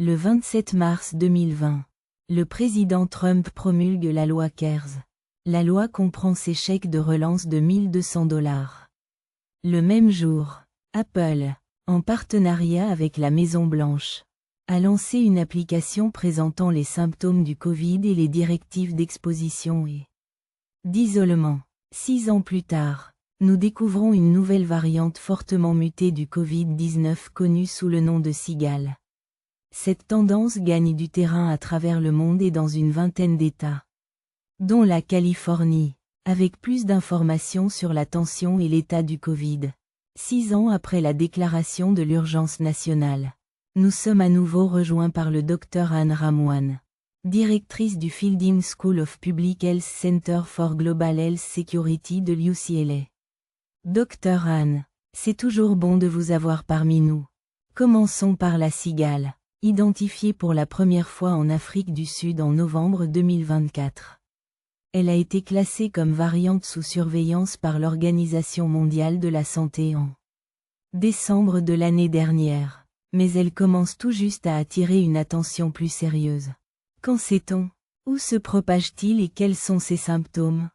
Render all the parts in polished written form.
Le 27 mars 2020, le président Trump promulgue la loi CARES. La loi comprend ses chèques de relance de $1 200. Le même jour, Apple, en partenariat avec la Maison-Blanche, a lancé une application présentant les symptômes du Covid et les directives d'exposition et d'isolement. 6 ans plus tard, nous découvrons une nouvelle variante fortement mutée du Covid-19 connue sous le nom de cigale. Cette tendance gagne du terrain à travers le monde et dans une vingtaine d'États, dont la Californie, avec plus d'informations sur la tension et l'état du Covid. 6 ans après la déclaration de l'urgence nationale, nous sommes à nouveau rejoints par le Dr Anne Ramwan, directrice du Fielding School of Public Health Center for Global Health Security de l'UCLA. Dr Anne, c'est toujours bon de vous avoir parmi nous. Commençons par la cigale, identifiée pour la première fois en Afrique du Sud en novembre 2024. Elle a été classée comme variante sous surveillance par l'Organisation mondiale de la santé en décembre de l'année dernière, mais elle commence tout juste à attirer une attention plus sérieuse. Qu'en sait-on? Où se propage-t-il et quels sont ses symptômes?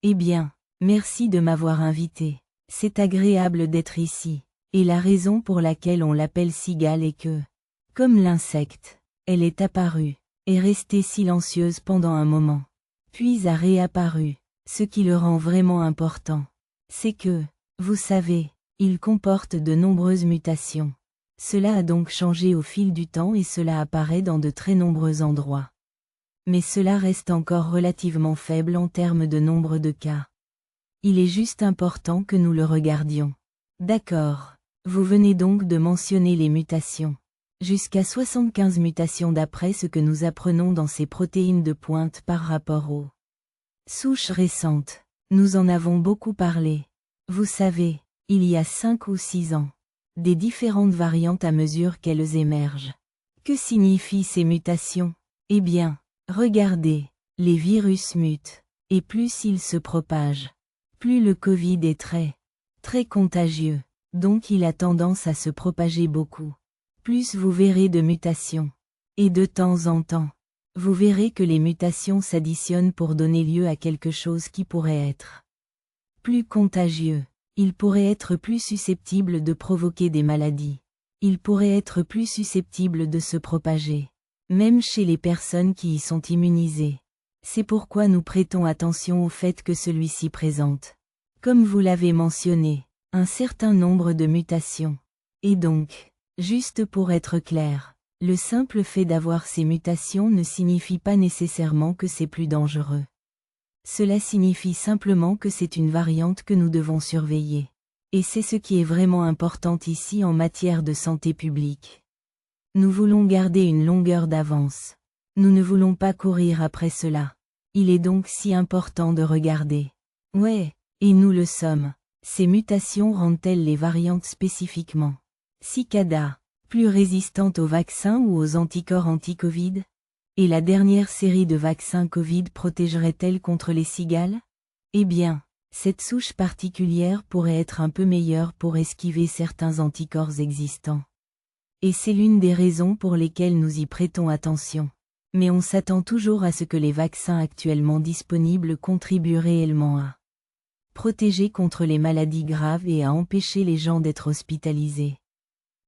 Eh bien, merci de m'avoir invité. C'est agréable d'être ici, et la raison pour laquelle on l'appelle cigale est que, comme l'insecte, elle est apparue, est restée silencieuse pendant un moment, puis a réapparu. Ce qui le rend vraiment important, c'est que, vous savez, il comporte de nombreuses mutations. Cela a donc changé au fil du temps et cela apparaît dans de très nombreux endroits. Mais cela reste encore relativement faible en termes de nombre de cas. Il est juste important que nous le regardions. D'accord. Vous venez donc de mentionner les mutations. Jusqu'à 75 mutations d'après ce que nous apprenons dans ces protéines de pointe par rapport aux souches récentes. Nous en avons beaucoup parlé. Vous savez, il y a 5 ou 6 ans, des différentes variantes à mesure qu'elles émergent. Que signifient ces mutations? Eh bien, regardez, les virus mutent, et plus ils se propagent, plus le Covid est très contagieux, donc il a tendance à se propager beaucoup. Plus vous verrez de mutations. Et de temps en temps, vous verrez que les mutations s'additionnent pour donner lieu à quelque chose qui pourrait être plus contagieux. Il pourrait être plus susceptible de provoquer des maladies. Il pourrait être plus susceptible de se propager, même chez les personnes qui y sont immunisées. C'est pourquoi nous prêtons attention au fait que celui-ci présente, comme vous l'avez mentionné, un certain nombre de mutations. Et donc, juste pour être clair, le simple fait d'avoir ces mutations ne signifie pas nécessairement que c'est plus dangereux. Cela signifie simplement que c'est une variante que nous devons surveiller. Et c'est ce qui est vraiment important ici en matière de santé publique. Nous voulons garder une longueur d'avance. Nous ne voulons pas courir après cela. Il est donc si important de regarder. Ouais, et nous le sommes. Ces mutations rendent-elles les variantes spécifiquement cicada, plus résistantes aux vaccins ou aux anticorps anti-Covid? Et la dernière série de vaccins Covid protégerait-elle contre les cigales? Eh bien, cette souche particulière pourrait être un peu meilleure pour esquiver certains anticorps existants. Et c'est l'une des raisons pour lesquelles nous y prêtons attention. Mais on s'attend toujours à ce que les vaccins actuellement disponibles contribuent réellement à protéger contre les maladies graves et à empêcher les gens d'être hospitalisés.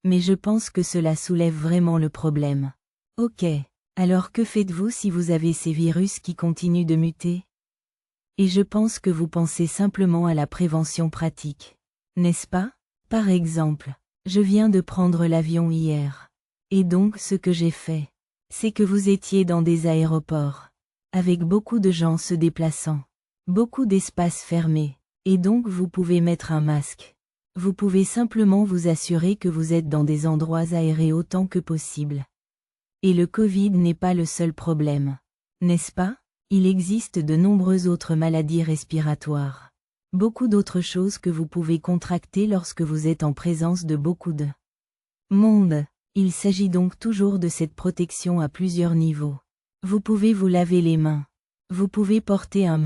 Mais je pense que cela soulève vraiment le problème. Ok, alors que faites-vous si vous avez ces virus qui continuent de muter? Et je pense que vous pensez simplement à la prévention pratique. N'est-ce pas? Par exemple, je viens de prendre l'avion hier. Et donc ce que j'ai fait, c'est que vous étiez dans des aéroports, avec beaucoup de gens se déplaçant, beaucoup d'espaces fermés, et donc vous pouvez mettre un masque. Vous pouvez simplement vous assurer que vous êtes dans des endroits aérés autant que possible. Et le Covid n'est pas le seul problème. N'est-ce pas? Il existe de nombreuses autres maladies respiratoires. Beaucoup d'autres choses que vous pouvez contracter lorsque vous êtes en présence de beaucoup de monde. Il s'agit donc toujours de cette protection à plusieurs niveaux. Vous pouvez vous laver les mains. Vous pouvez porter un